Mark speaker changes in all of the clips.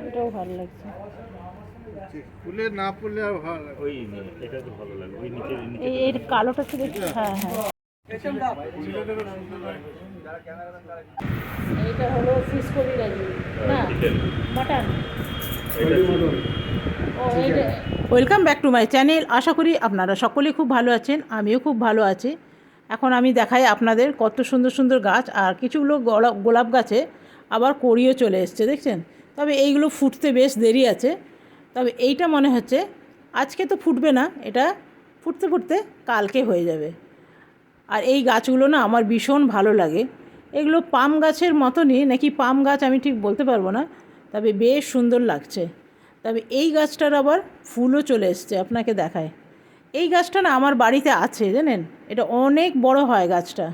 Speaker 1: এটাও ভালো লাগছে।
Speaker 2: ফুলে না ফুলে আর ভালো লাগে।
Speaker 3: ওই এটা তো ভালো লাগে, ওই নিচে
Speaker 1: এই এর কালোটা থেকে হ্যাঁ হ্যাঁ। এইটা হলো ফিশ কবিরাজি না মাটন। ও এইটা। Welcome back to my channel. আশা করি আপনারা সকলেই খুব ভালো আছেন, আমিও খুব ভালো আছি। এখন আমি দেখাই আপনাদের কত সুন্দর সুন্দর গাছ, আর কিছুগুলো গোলাপ গাছে আবার কড়িও চলে এসছে দেখছেন। তবে এইগুলো ফুটতে বেশ দেরি আছে। তবে এইটা মনে হচ্ছে আজকে তো ফুটবে না, এটা ফুটতে ফুটতে কালকে হয়ে যাবে। আর এই গাছগুলো না আমার ভীষণ ভালো লাগে। এগুলো পাম গাছের মতনই নাকি পাম গাছ আমি ঠিক বলতে পারবো না, তবে বেশ সুন্দর লাগছে। তবে এই গাছটার আবার ফুলও চলে এসছে, আপনাকে দেখায়। এই গাছটা না আমার বাড়িতে আছে জানেন, এটা অনেক বড় হয় গাছটা।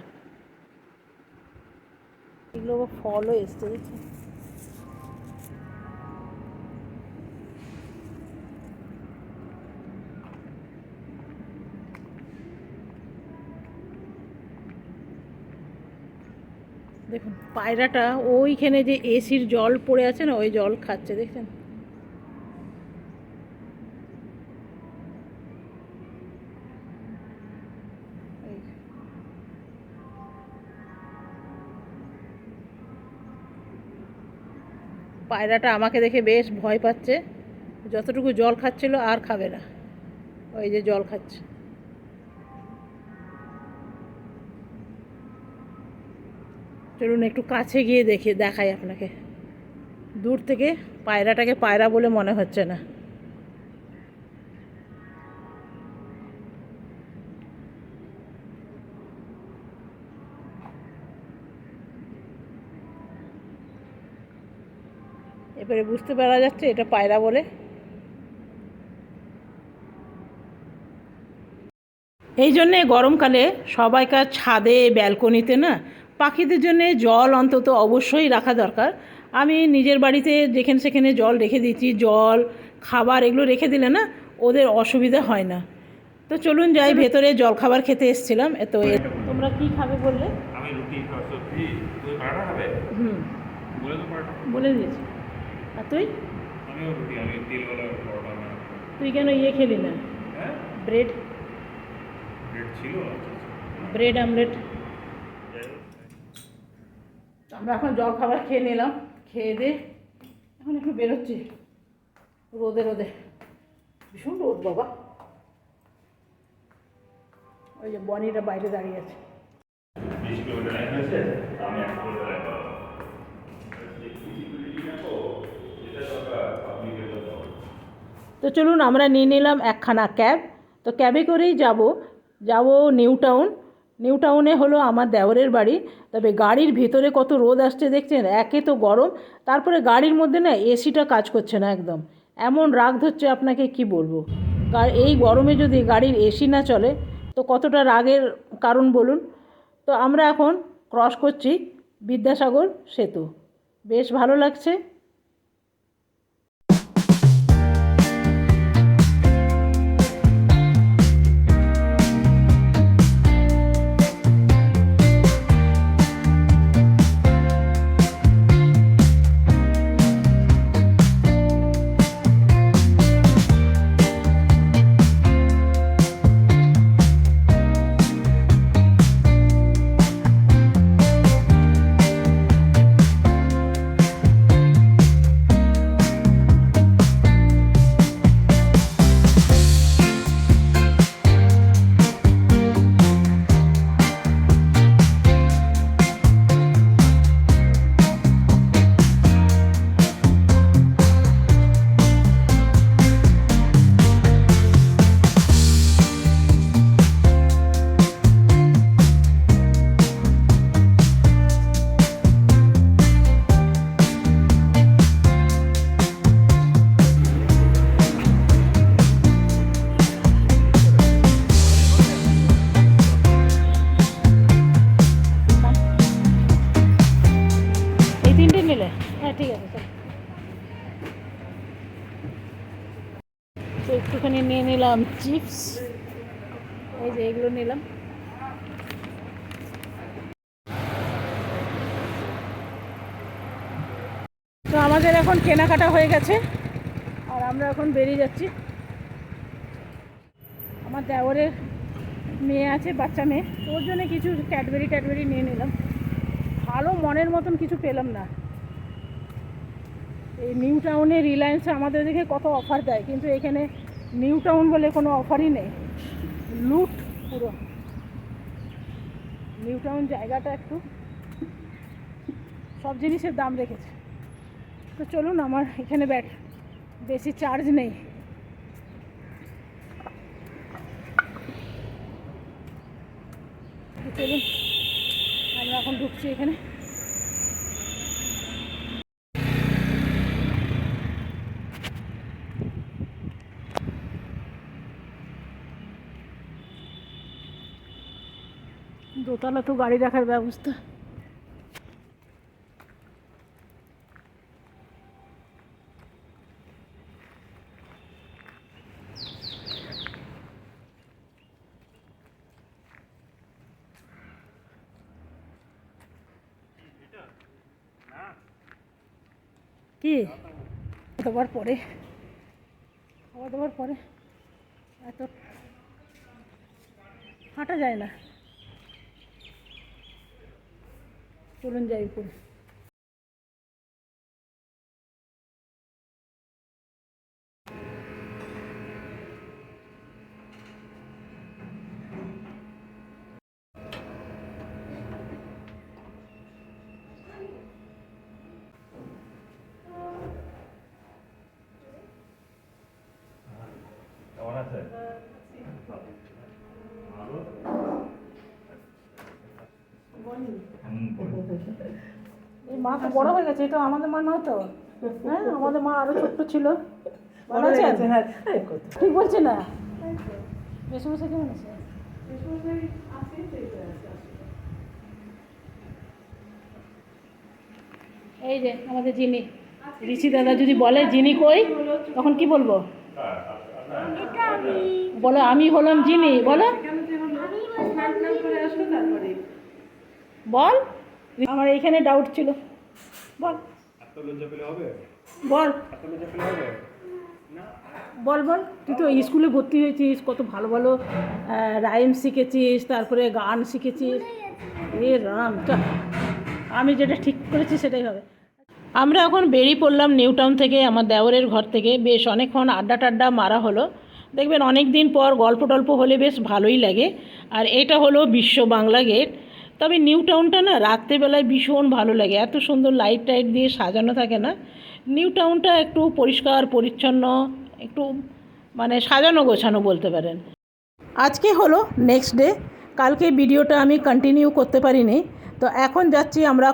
Speaker 1: এগুলো আবার ফলও এসছে দেখছেন। দেখুন পায়রাটা ওইখানে যে এসির জল পড়ে আছে না, ওই জল খাচ্ছে দেখছেন। পায়রাটা আমাকে দেখে বেশ ভয় পাচ্ছে, যতটুকু জল খাচ্ছিল আর খাবে না, ওই যে জল খাচ্ছে। চলুন একটু কাছে গিয়ে দেখাই আপনাকে। দূর থেকে পায়রাটাকে পায়রা বলে মনে হচ্ছে না। এবারে বুঝতে পারা যাচ্ছে এটা পায়রা বলে। এই জন্যে গরমকালে সবাইকার ছাদে ব্যালকনিতে না পাখিদের জন্য জল অন্তত অবশ্যই রাখা দরকার। আমি নিজের বাড়িতে যেখানে সেখানে জল রেখে দিচ্ছি, জল খাবার এগুলো রেখে দিলে না ওদের অসুবিধা হয় না। তো চলুন যাই ভেতরে, জল খাবার খেতে এসেছিলাম। তো তোমরা কি খাবে বললে?
Speaker 3: আমি রুটি সবজি, তুই পাড়া খাবে? বলে তো পাড়া
Speaker 1: বলে দিয়েছি। আর তুই?
Speaker 3: আমিও রুটি, আমি তেলওয়ালা পরোটা না।
Speaker 1: তুই কেন খেলি না?
Speaker 3: হ্যাঁ,
Speaker 1: ব্রেড
Speaker 3: ব্রেড ছিল।
Speaker 1: Bread omelette. আমরা এখন জল খাবার খেয়ে নিলাম, খেয়ে দিয়ে এখন একটু বেরোচ্ছি রোদে রোদে। ভীষণ রোদ বাবা। ওই যে বনিটা বাইরে দাঁড়িয়ে আছে।
Speaker 3: 20 কিলোমিটার লাইন হয়েছে, আমি 1 কিলোমিটার লাইন পাবো।
Speaker 1: তো চলুন আমরা নিয়ে নিলাম একখানা ক্যাব। তো ক্যাবে করেই যাব নিউ টাউন। নিউ টাউনে হলো আমার দেওরের বাড়ি। তবে গাড়ির ভিতরে কত রোদ আসছে দেখছেন, একে তো গরম, তারপরে গাড়ির মধ্যে না এসিটা কাজ করছে না একদম, এমন রাগ ধরছে আপনাকে কি বলবো। এই গরমে যদি গাড়ির এসি না চলে তো কতটা রাগের কারণ বলুন। তো আমরা এখন ক্রস করছি বিদ্যাসাগর সেতু, বেশ ভালো লাগছে। ঠিক আছে। তো একটুখানি নিয়ে নিলাম চিপস, এই যে এগুলো নিলাম। আমাদের এখন কেনাকাটা হয়ে গেছে আর আমরা এখন বেরিয়ে যাচ্ছি। আমার দেওরের মেয়ে আছে, বাচ্চা মেয়ে, ওর জন্য কিছু ক্যাডবেরি নিয়ে নিলাম। ভালো মনের মতন কিছু পেলাম না। এই নিউ টাউনে রিলায়েন্সে আমাদের দেখে কত অফার দেয়, কিন্তু এখানে নিউ টাউন বলে কোনো অফারই নেই, লুট পুরো। নিউ টাউন জায়গাটা একটু সব জিনিসের দাম রেখেছে। তো চলুন, আমার এখানে বেশি চার্জ নেই। চলুন, আমরা এখন ঢুকছি এখানে। দোতলা তো গাড়ি রাখার ব্যবস্থা। কি খাওয়া দাওয়ার পরে এত হাঁটা যায় না। চলুন যাই উপরে।
Speaker 3: কেমন আছে?
Speaker 1: এই মা তো বড় হয়ে গেছে, এটা আমাদের মা নয় তো। হ্যাঁ, আমাদের মা আরো ছোট্ট ছিল। ভালো আছেন? ঠিক বলছি না? বেশি বসে কেমন আছে? এই যে আমাদের জিনি, ঋষি দাদা যদি বলে জিনি কই, তখন কি বলবো? বলো আমি হলাম জিনি, বলো। বল, আমার এইখানে ডাউট ছিল, বল বল বল বল। তুই তো স্কুলে ভর্তি হয়েছিস, কত ভালো ভালো রাইম শিখেছিস, তারপরে গান শিখেছিস। এ রাম, আমি যেটা ঠিক করেছি সেটাই হবে। আমরা এখন বেরিয়ে পড়লাম নিউ টাউন থেকে, আমার দেওরের ঘর থেকে। বেশ অনেকক্ষণ আড্ডা টাড্ডা মারা হলো। দেখবেন অনেক দিন পর গল্প টল্প হলে বেশ ভালোই লাগে। আর এটা হলো বিশ্ব বাংলা গেট। তবে নিউ টাউনটা না রাত্রেবেলায় ভীষণ ভালো লাগে, এত সুন্দর লাইট টাইট দিয়ে সাজানো থাকে না। নিউ টাউনটা একটু পরিষ্কার পরিচ্ছন্ন, একটু মানে সাজানো গোছানো বলতে পারেন। আজকে হলো নেক্সট ডে, কালকে ভিডিওটা আমি কন্টিনিউ করতে পারিনি। তো এখন যাচ্ছি আমরা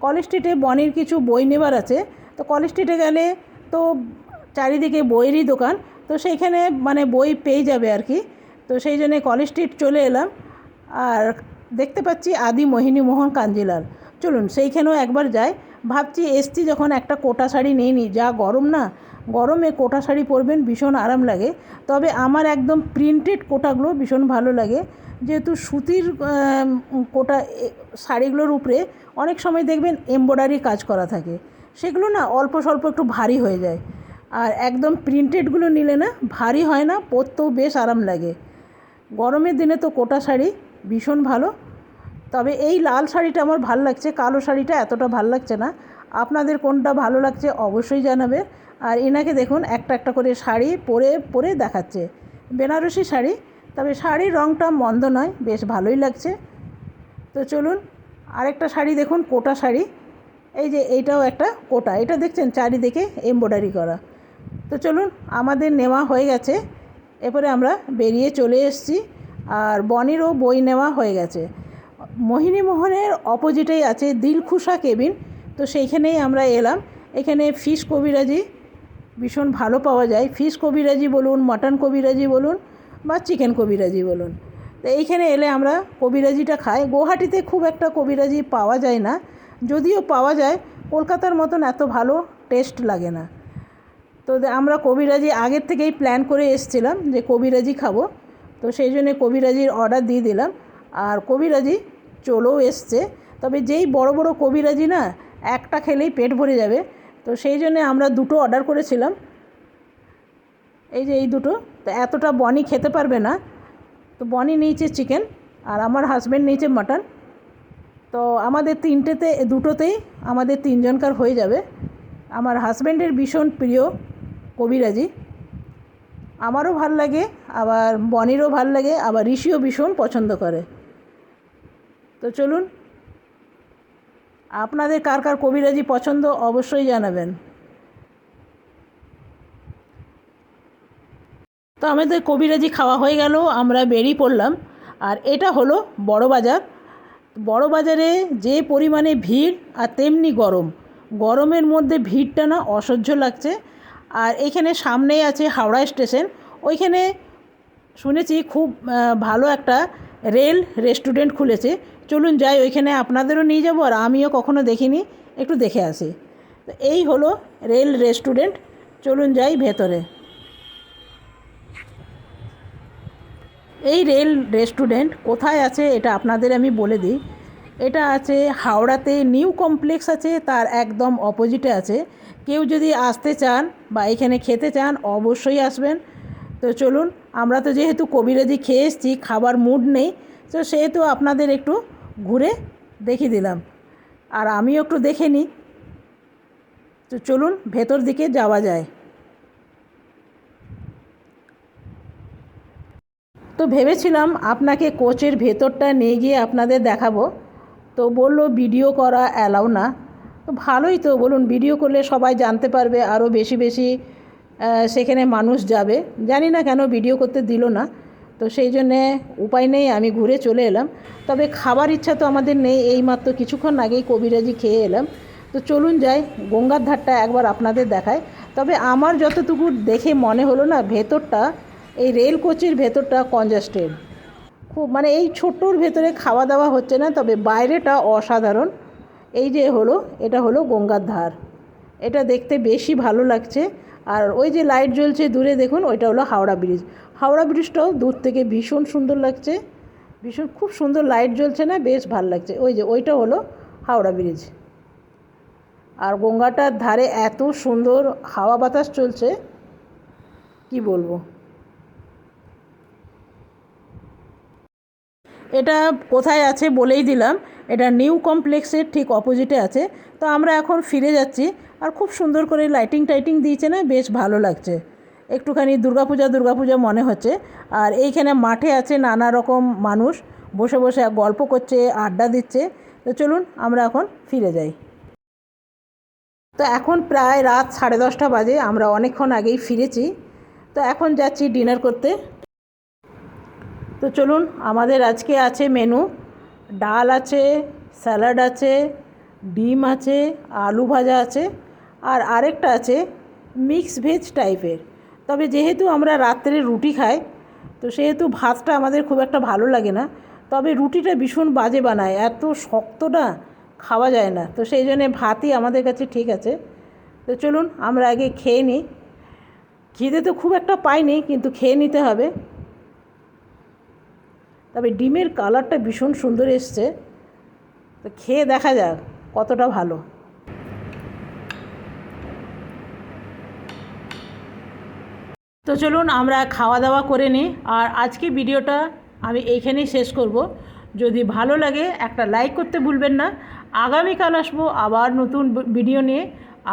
Speaker 1: কলেজ স্ট্রিটে বনির কিছু বই নেবার আছে। তো কলেজ স্ট্রিটে গেলে তো চারিদিকে বইয়েরই দোকান, তো সেইখানে মানে বই পেয়ে যাবে আর কি। তো সেই জন্যে কলেজ স্ট্রিট চলে এলাম। আর দেখতে পাচ্ছি আদি মোহিনীমোহন কাঞ্জিলাল, চলুন সেইখানেও একবার যাই। ভাবছি এসছি যখন একটা কোটা শাড়ি নিয়ে নিই, যা গরম না, গরমে কোটা শাড়ি পরবেন ভীষণ আরাম লাগে। তবে আমার একদম প্রিন্টেড কোটাগুলো ভীষণ ভালো লাগে, যেহেতু সুতির কোটা শাড়িগুলোর উপরে অনেক সময় দেখবেন এমব্রয়ডারি কাজ করা থাকে, সেগুলো না অল্প স্বল্প একটু ভারী হয়ে যায়। আর একদম প্রিন্টেডগুলো নিলে না ভারী হয় না, পরতেও বেশ আরাম লাগে। গরমের দিনে তো কোটা শাড়ি ভীষণ ভালো। তবে এই লাল শাড়িটা আমার ভালো লাগছে, কালো শাড়িটা এতটা ভালো লাগছে না। আপনাদের কোনটা ভালো লাগছে অবশ্যই জানাবে। আর এনাকে দেখুন একটা একটা করে শাড়ি পরে পরে দেখাচ্ছে, বেনারসি শাড়ি। তবে শাড়ির রঙটা মন্দ নয়, বেশ ভালোই লাগছে। তো চলুন আরেকটা শাড়ি দেখুন, কোটা শাড়ি। এই যে এইটাও একটা কোটা, এটা দেখছেন চারিদিকে এমব্রয়ডারি করা। তো চলুন, আমাদের নেওয়া হয়ে গেছে, এরপরে আমরা বেরিয়ে চলে এসেছি। আর বনিরও বই নেওয়া হয়ে গেছে। মোহিনীমোহনের অপোজিটেই আছে দিলখুশা কেবিন, তো সেইখানেই আমরা এলাম। এখানে ফিশ কবিরাজি ভীষণ ভালো পাওয়া যায়। ফিশ কবিরাজি বলুন, মাটন কবিরাজি বলুন, বা চিকেন কবিরাজি বলুন। তো এইখানে এলে আমরা কবিরাজিটা খাই। গুয়াহাটিতে খুব একটা কবিরাজি পাওয়া যায় না, যদিও পাওয়া যায় কলকাতার মতন এত ভালো টেস্ট লাগে না। তো আমরা কবিরাজি আগের থেকেই প্ল্যান করে এসেছিলাম যে কবিরাজি খাবো, তো সেই জন্যে কবিরাজির অর্ডার দিয়ে দিলাম। আর কবিরাজি চলেও এসছে। তবে যেই বড় বড় কবিরাজি না, একটা খেলেই পেট ভরে যাবে। তো সেই জন্যে আমরা দুটো অর্ডার করেছিলাম, এই যে এই দুটো। তো এতটা বনি খেতে পারবে না, তো বনি নিয়েছে চিকেন আর আমার হাজব্যান্ড নিয়েছে মাটন। তো আমাদের দুটোতেই আমাদের তিনজনকার হয়ে যাবে। আমার হাজব্যান্ডের ভীষণ প্রিয় কবিরাজি, আমারও ভাল লাগে, আবার বনিরও ভাল লাগে, আবার ঋষিও ভীষণ পছন্দ করে। তো চলুন, আপনাদের কার কার কবিরাজি পছন্দ অবশ্যই জানাবেন। তো আমাদের কবিরাজি খাওয়া হয়ে গেল, আমরা বেরিয়ে পড়লাম। আর এটা হলো বড় বাজার। বড় বাজারে যে পরিমাণে ভিড় আর তেমনি গরমের মধ্যে ভিড়টা না অসহ্য লাগছে। আর এখানে সামনেই আছে হাওড়া স্টেশন, ওইখানে শুনেছি খুব ভালো একটা রেল রেস্টুরেন্ট খুলেছে। চলুন যাই, ওইখানে আপনাদেরও নিয়ে যাবো, আর আমিও কখনো দেখিনি, একটু দেখে আসি। তো এই হলো রেল রেস্টুরেন্ট, চলুন যাই ভেতরে। এই রেল রেস্টুরেন্ট কোথায় আছে এটা আপনাদের আমি বলে দিই। এটা আছে হাওড়াতে, নিউ কমপ্লেক্স আছে, তার একদম অপোজিটে আছে। কেউ যদি আসতে চান বা এখানে খেতে চান অবশ্যই আসবেন। তো চলুন, আমরা তো যেহেতু কবিরাজি খেয়ে এসেছি, খাবার মুড নেই, তো সেহেতু আপনাদের একটু ঘুরে দেখিয়ে দিলাম, আর আমিও একটু দেখে নিই। তো চলুন ভেতর দিকে যাওয়া যায়। তো ভেবেছিলাম আপনাকে কোচের ভেতরটা নিয়ে গিয়ে আপনাদের দেখাবো, তো বললো ভিডিও করা অ্যালাউ না। তো ভালোই তো, বলুন, ভিডিও করলে সবাই জানতে পারবে, আরও বেশি বেশি সেখানে মানুষ যাবে। জানি না কেন ভিডিও করতে দিল না, তো সেই জন্যে উপায় নেই, আমি ঘুরে চলে এলাম। তবে খাবার ইচ্ছা তো আমাদের নেই, এইমাত্র কিছুক্ষণ আগেই কবিরাজি খেয়ে এলাম। তো চলুন যাই, গঙ্গার ধারটা একবার আপনাদের দেখায়। তবে আমার যতটুকু দেখে মনে হলো না, ভেতরটা, এই রেল কোচের ভেতরটা কনজাস্টেড খুব, মানে এই ছোট্টর ভেতরে খাওয়া দাওয়া হচ্ছে না, তবে বাইরেটা অসাধারণ। এই যে এটা হলো গঙ্গার ধার, এটা দেখতে বেশি ভালো লাগছে। আর ওই যে লাইট জ্বলছে দূরে দেখুন, ওইটা হলো হাওড়া ব্রিজ। হাওড়া ব্রিজটাও দূর থেকে ভীষণ সুন্দর লাগছে, ভীষণ খুব সুন্দর লাইট জ্বলছে না, বেশ ভালো লাগছে। ওই যে ওইটা হলো হাওড়া ব্রিজ। আর গঙ্গাটার ধারে এত সুন্দর হাওয়া বাতাস চলছে, কি বলবো। এটা কোথায় আছে বলেই দিলাম, এটা নিউ কমপ্লেক্সের ঠিক অপোজিটে আছে। তো আমরা এখন ফিরে যাচ্ছি, আর খুব সুন্দর করে লাইটিং টাইটিং দিয়েছে না, বেশ ভালো লাগছে, একটুখানি দুর্গাপূজা মনে হচ্ছে। আর এইখানে মাঠে আছে নানা রকম মানুষ বসে বসে গল্প করছে, আড্ডা দিচ্ছে। তো চলুন আমরা এখন ফিরে যাই। তো এখন প্রায় রাত 10:30 বাজে, আমরা অনেকক্ষণ আগেই ফিরেছি। তো এখন যাচ্ছি ডিনার করতে। তো চলুন, আমাদের আজকে আছে মেনু, ডাল আছে, স্যালাড আছে, ডিম আছে, আলু ভাজা আছে, আর আরেকটা আছে মিক্স ভেজ টাইপের। তবে যেহেতু আমরা রাত্রে রুটি খাই, তো সেহেতু ভাতটা আমাদের খুব একটা ভালো লাগে না। তবে রুটিটা ভীষণ বাজে বানায়, এত শক্তটা খাওয়া যায় না, তো সেই জন্যে ভাতই আমাদের কাছে ঠিক আছে। তো চলুন আমরা আগে খেয়ে নিই, খিদে তো খুব একটা পাইনি, কিন্তু খেয়ে নিতে হবে। তবে ডিমের কালারটা ভীষণ সুন্দর এসছে, তো খেয়ে দেখা যাক কতটা ভালো। তো চলুন আমরা খাওয়া দাওয়া করে নিই, আর আজকে ভিডিওটা আমি এইখানেই শেষ করব। যদি ভালো লাগে একটা লাইক করতে ভুলবেন না। আগামীকাল আসবো আবার নতুন ভিডিও নিয়ে।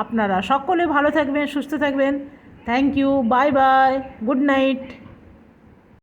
Speaker 1: আপনারা সকলে ভালো থাকবেন, সুস্থ থাকবেন। Thank you, bye bye, good night.